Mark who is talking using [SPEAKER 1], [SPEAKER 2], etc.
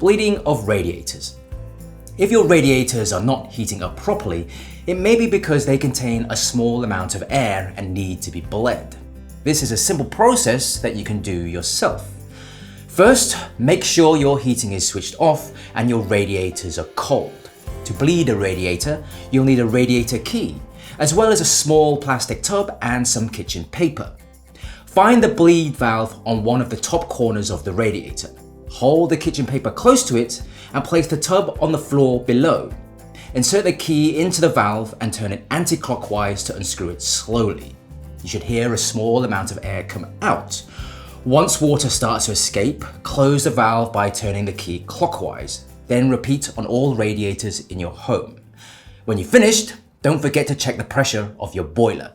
[SPEAKER 1] Bleeding of radiators. If your radiators are not heating up properly, it may be because they contain a small amount of air and need to be bled. This is a simple process that you can do yourself. First, make sure your heating is switched off and your radiators are cold. To bleed a radiator, you'll need a radiator key, as well as a small plastic tub and some kitchen paper. Find the bleed valve on one of the top corners of the radiator. Hold the kitchen paper close to it and place the tub on the floor below. Insert the key into the valve and turn it anti-clockwise to unscrew it slowly. You should hear a small amount of air come out. Once water starts to escape, close the valve by turning the key clockwise. Then repeat on all radiators in your home. When you've finished, don't forget to check the pressure of your boiler.